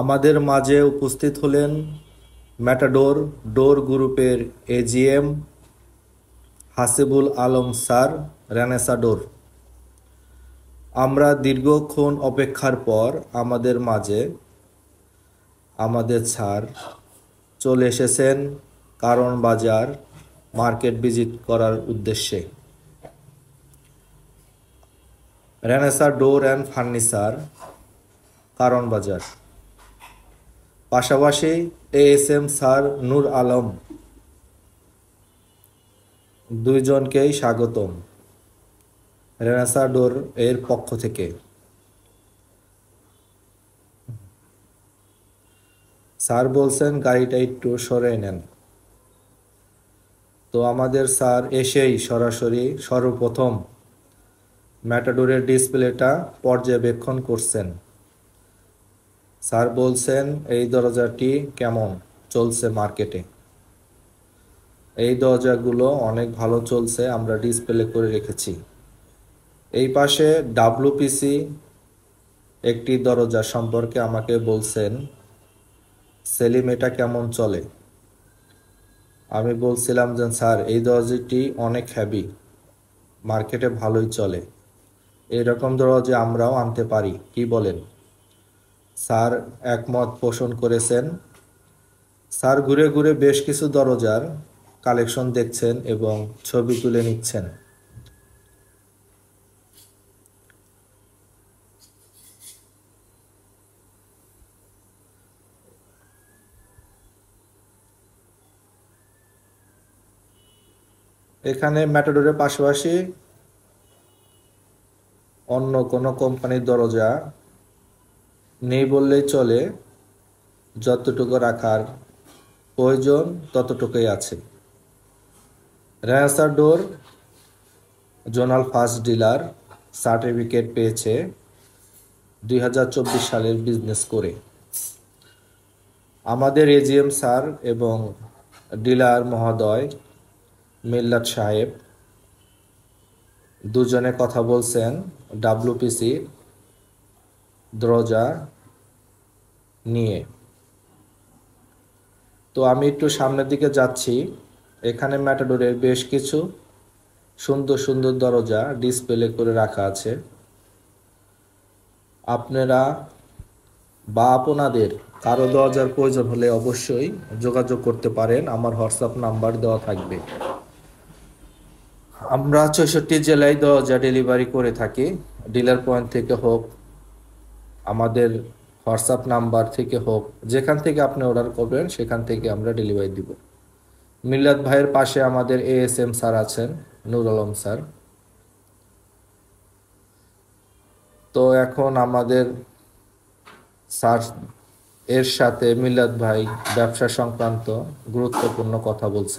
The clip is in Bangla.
আমাদের মাঝে উপস্থিত হলেন ম্যাটাডোর ডোর গ্রুপের এজিএম হাসিবুল আলম স্যার, রেনেসা ডোর। আমরা দীর্ঘক্ষণ অপেক্ষার পর আমাদের মাঝে আমাদের স্যার চলে এসেছেন কারণ বাজার মার্কেট ভিজিট করার উদ্দেশ্যে। রেনেসা ডোর অ্যান্ড ফার্নিচার, কারণ বাজার। পাশাপাশি এএসএম স্যার নূর আলম, দুইজনকেই স্বাগতম রেনেসা ডোর এর পক্ষ থেকে। স্যার বলছেন গাড়িটা একটু সরিয়ে নেন। তো আমাদের স্যার এসেই সরাসরি সর্বপ্রথম ম্যাটাডোরের ডিসপ্লেটা পর্যবেক্ষণ করছেন। স্যার বলছেন এই দরজাটি কেমন চলছে মার্কেটে। এই দরজাগুলো অনেক ভালো চলছে, আমরা ডিসপ্লে করে রেখেছি। এই পাশে ডাব্লুপিসি একটি দরজা সম্পর্কে আমাকে বলছেন, সেলিম এটা কেমন চলে। আমি বলছিলাম যে স্যার এই দরজাটি অনেক হেভি, মার্কেটে ভালোই চলে, এইরকম দরজা আমরাও আনতে পারি, কি বলেন। স্যার একমত পোষণ করেছেন। স্যার ঘুরে ঘুরে বেশ কিছু দরজার কালেকশন দেখছেন এবং ছবি তুলে নিচ্ছেন। এখানে ম্যাটাডোরের পাশাপাশি অন্য কোনো কোম্পানির দরজা নেই বললেই চলে, যতটুকু রাখার প্রয়োজন ততটুকুই আছে। রেনেসা ডোর জোনাল ফার্স্ট ডিলার সার্টিফিকেট পেয়েছে 2024 সালের বিজনেস করে। আমাদের এজিএম স্যার এবং ডিলার মহোদয় মিল্লাত সাহেব দুজনে কথা বলছেন ডাব্লুপিসি দরজা নিয়ে। তো আমি একটু সামনের দিকে যাচ্ছি। এখানে ম্যাটাডোরের বেশ কিছু সুন্দর সুন্দর দরজা ডিসপ্লে করে রাখা আছে। আপনারা বা আপনাদের কারো দরজার প্রয়োজন হলে অবশ্যই যোগাযোগ করতে পারেন, আমার হোয়াটসঅ্যাপ নাম্বার দেওয়া থাকবে। আমরা 64 জেলায় দরজা ডেলিভারি করে থাকি, ডিলার পয়েন্ট থেকে হোক, আমাদের হোয়াটসঅ্যাপ নাম্বার থেকে হোক, যেখান থেকে আপনি অর্ডার করবেন সেখান থেকে আমরা ডেলিভারি দিব। মিল্লাত ভাইয়ের পাশে আমাদের এএসএম স্যার আছেন, নূর আলম স্যার। তো এখন আমাদের স্যার এর সাথে মিল্লাত ভাই ব্যবসা সংক্রান্ত গুরুত্বপূর্ণ কথা বলছেন।